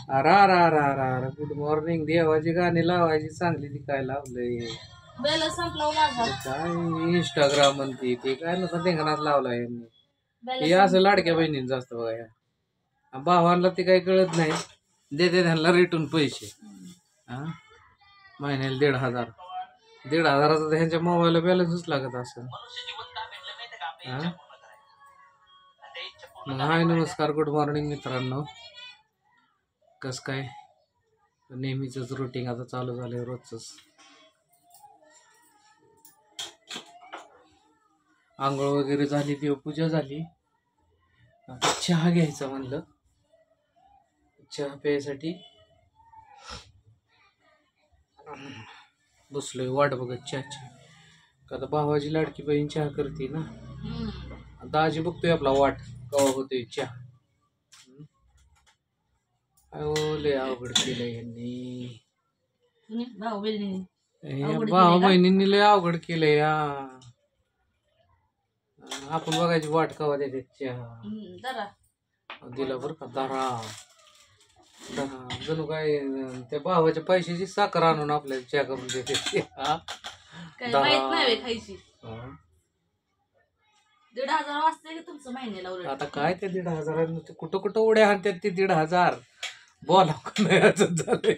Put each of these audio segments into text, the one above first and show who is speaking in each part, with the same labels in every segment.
Speaker 1: अरा रा रा रा रा गुड मॉर्निंग देवाची गाणी लावायची चांगली ती काय लावलंय
Speaker 2: बेल संपला माझा.
Speaker 1: काय इंस्टाग्राम म्हणते ते काय नसतं धिंगाणाच लावलाय यांनी
Speaker 2: बेल
Speaker 1: हे असं लाडक्या बहिणींचं असतं बघा या भावांना ते काही कळत नाही देते त्यांना रिटर्न पैसे हा महिन्याला 1,500 1,500चा तर ह्यांच्या मोबाईलला बॅलन्सच लागत असं हा मग हाय नमस्कार गुड मॉर्निंग मित्रांनो कस काय नेहमीच रुटीन आता चालू झालंय रोजच आंघोळ वगैरे झाली देवपूजा झाली आता चहा घ्यायचा म्हणलं चहा प्यायसाठी बसलोय वाट बघत चहाची आता भावाची लाडकी बहीण चहा करते ना दाजी बघतोय आपला वाट कवा होतोय चहा लय अवघड केलंय यांनी
Speaker 2: भाऊ बहिणी
Speaker 1: भाऊ बहिणींनी लय अवघड केलंय आपण बघायची वाट कवा देते चहा
Speaker 2: जरा
Speaker 1: दिला बरं का दरा जणू काय त्या भावाच्या पैशाची साखर आणून आपल्याला चहा करून देते
Speaker 2: काही माहित नाही खायची 1,500 वाजते की तुमचं महिन्याला
Speaker 1: आता काय ते 1,500 कुठं कुठं उड्या हाणतात ते 1,500 बोला झालंय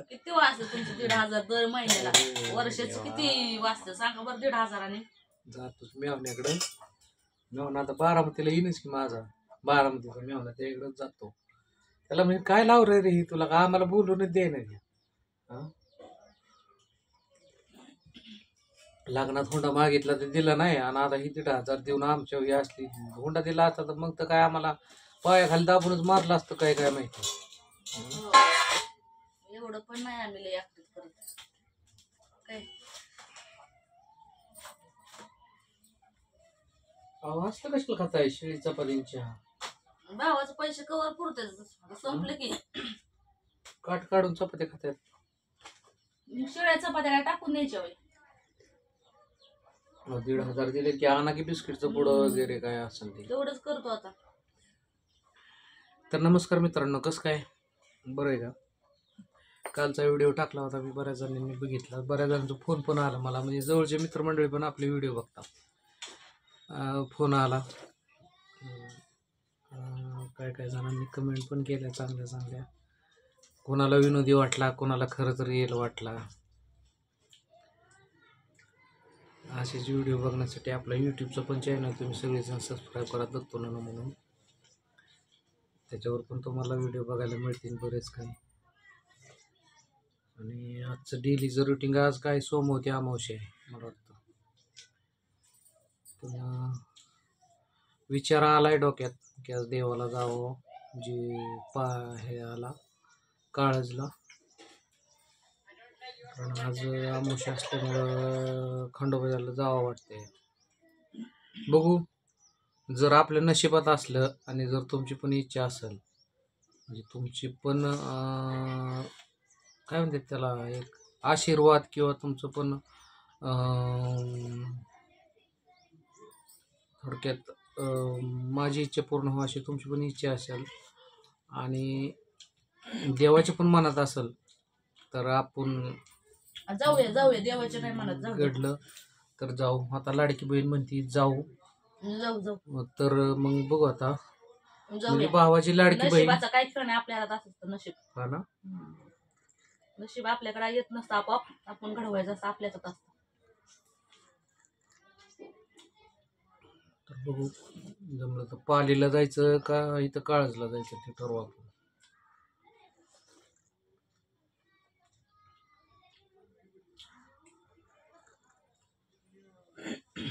Speaker 2: किती वाजते तुमचं 1,500 दर महिन्याला वर्षाचं किती वाजतं सांगा बरं 1,500
Speaker 1: जातोच मेवण्याकडं मेवणा आता बारामतीला येईनच की माझा बारामतीचा मेवणा त्याकडं जातो त्याला म्हणजे काय लाव रे तुला का आम्हाला बोलूनच दे ना लग्नात हुंडा मागितला तर दिला नाही आणि आता ही 1,500 देऊन आमच्या ही असली हुंडा दिला असता तर मग तर काय आम्हाला पायाखाली दाबूनच मारलं असतं काय काय माहिती
Speaker 2: एवढं पण नाही आम्ही लय ऍक्टिव्ह करत काय
Speaker 1: असतं कशाला खाताय शिळी चपातींच्या
Speaker 2: भावाचे पैसे कवर पुरते संपले की
Speaker 1: काट काढून चपात्या खातात
Speaker 2: शिळ्या चपात्या काय टाकून द्यायच्या वय
Speaker 1: 1,500 दिले की आणा की बिस्किटचं पुडं वगैरे काय असेल ते
Speaker 2: तेवढंच करतो आता
Speaker 1: तर नमस्कार मित्रांनो कसं काय बरं आहे का कालचा व्हिडिओ टाकला होता मी बऱ्याच जणांनी बघितला बऱ्याच जणांचा फोन पण आला मला म्हणजे जवळचे मित्रमंडळी पण आपले व्हिडिओ बघतात फोन आला काय काय जणांनी कमेंट पण केल्या चांगल्या चांगल्या कोणाला विनोदी वाटला कोणाला खरंच रिअल वाटला असेच व्हिडिओ बघण्यासाठी आपला यूट्यूबचं पण चॅनल तुम्ही सगळेजण सबस्क्राईब करा दत्तो ना म्हणून त्याच्यावर पण तुम्हाला व्हिडिओ बघायला मिळतील बरेच काही आणि आजचं डेलीचं रुटीन आज काय सोम होते अमावस्या आहे मला वाटतं तर विचार आलाय डोक्यात की आज देवाला जावं जे हे आला काळजला कारण आज अमावस्या असल्यामुळं खंडोबाला जावं वाटतंय बघू जर आपल्या नशिबात असलं आणि जर तुमची पण इच्छा असेल म्हणजे तुमची पण काय म्हणतात त्याला एक आशीर्वाद किंवा तुमचं पण थोडक्यात माझी इच्छा पूर्ण हो अशी तुमची पण इच्छा असेल आणि देवाच्या पण मनात असेल तर आपण
Speaker 2: जाऊया जाऊया देवाच्या काय म्हणत जाऊ
Speaker 1: घडलं तर जाऊ आता लाडकी बहीण म्हणती जाऊ
Speaker 2: जाऊ जाऊ
Speaker 1: तर मग बघू आता म्हणजे
Speaker 2: जाऊया
Speaker 1: भावाची लाडकी बहीण
Speaker 2: नशिबाचा काही क्षण आपल्याला असतं नशीब
Speaker 1: हा ना
Speaker 2: नशीब आपल्याकडे येत नसतं आपोआप आपण घडवायचं असतं आपल्याच असतं
Speaker 1: तर बघू जमलं तर पालीला जायचं का इथं काळजला जायचं ते ठरवू आपण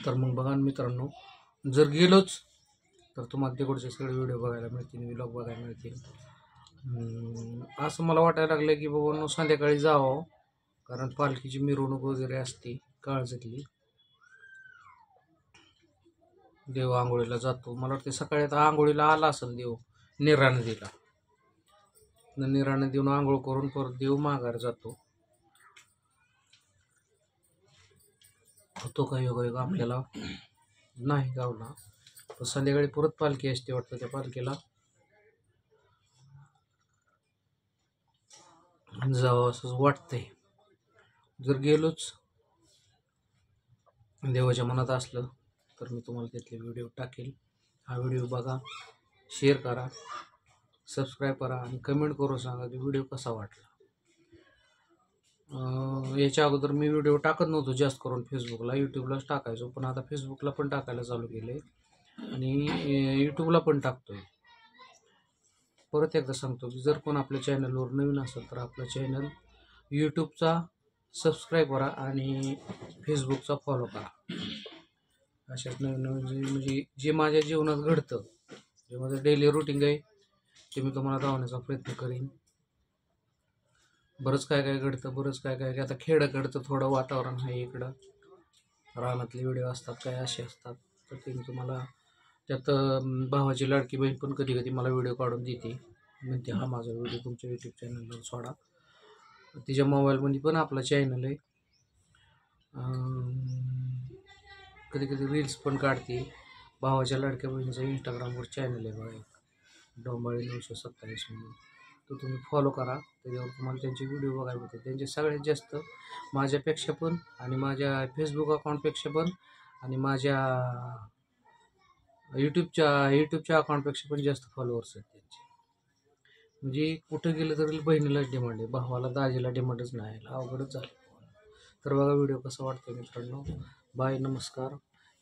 Speaker 1: तर मग बघा मित्रांनो जर गेलोच तर तुम्हाला तिकडचे सगळे व्हिडिओ बघायला मिळतील व्लॉग बघायला मिळतील असं मला वाटायला लागलं की बाबा संध्याकाळी जावं कारण पालखीची मिरवणूक वगैरे असते काळजातली देव आंघोळीला जातो मला वाटतं सकाळी आता आंघोळीला आला असेल देव निरा नदीला निरा नदीहून आंघोळ करून परत देव माघार जातो होतो का योग आपल्याला नाही गावला तर संध्याकाळी परत पालखी असते वाटतं त्या पालखीला जावं असंच वाटतंय. जर गेलोच देवाच्या मनात असलं तर मी तुम्हाला त्यातले व्हिडिओ टाकेल. हा व्हिडिओ बघा, शेअर करा, सबस्क्राईब करा आणि कमेंट करून सांगा की व्हिडिओ कसा वाटला. याच्या अगोदर मी व्हिडिओ टाकत नव्हतो जास्त करून फेसबुकला, यूट्यूबलाच टाकायचो. पण आता फेसबुकला पण टाकायला चालू केले आणि यूट्यूबला पण टाकतोय. परत एकदा सांगतो की जर कोण आपल्या चॅनलवर नवीन असेल तर आपलं चॅनल यूट्यूबचा सबस्क्राईब करा आणि फेसबुकचा फॉलो करा. अशाच नवीन नवीन म्हणजे जे माझ्या जीवनात घडतं, जे माझं डेली रुटीन आहे ते मी तुम्हाला दाखवण्याचा प्रयत्न करीन. बरंच काय काय घडतं, बरंच काय काय आता खेड्याकडचं थोडं वातावरण आहे इकडं, रानातले व्हिडिओ असतात काय असे असतात, तर ते मी तुम्हाला त्यात भावाची लाडकी बहीण पण कधी कधी मला व्हिडिओ काढून देते, म्हणते हा माझा व्हिडिओ तुमच्या यूट्यूब चॅनलवर सोडा. तिच्या मोबाईलमध्ये पण आपला चॅनल आहे. कधी कधी रील्स पण काढते. भावाच्या लाडक्या बहिणीचा इंस्टाग्रामवर चॅनल आहे बघा, डोंबाळे 927 म्हणून, तो तुम्ही फॉलो करा. त्याच्यावर तुम्हाला त्यांचे व्हिडिओ बघायला मिळते. त्यांचे सगळ्यात जास्त माझ्यापेक्षा पण आणि माझ्या फेसबुक अकाउंटपेक्षा पण आणि माझ्या यूट्यूबच्या अकाउंटपेक्षा पण जास्त फॉलोअर्स आहेत त्यांचे. म्हणजे कुठं गेलं तरी बहिणीलाच डिमांड आहे, भावाला दाजीला डिमांडच नाही, अवघडच झालं. तर बघा व्हिडिओ कसा वाटतो मित्रांनो. बाय, नमस्कार.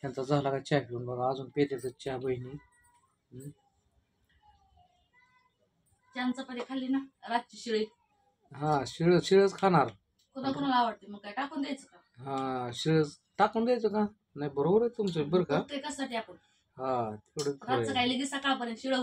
Speaker 1: ह्यांचा झाला का चहा पिऊन? बघा अजून पेतेच चहा बहिणी.
Speaker 2: छान चपाती खाल्ली ना रातची शिळी,
Speaker 1: हा, शिळच खाणार.
Speaker 2: कोणाकोणाला आवडते मग काय टाकून द्यायचं का?
Speaker 1: हा, शिळच टाकून द्यायचं का? नाही, बरोबर आहे तुमचं, बरं का.
Speaker 2: कशासाठी आपण
Speaker 1: हा, तेवढं
Speaker 2: रातचं काय लगेच सकाळपर्यंत शिळ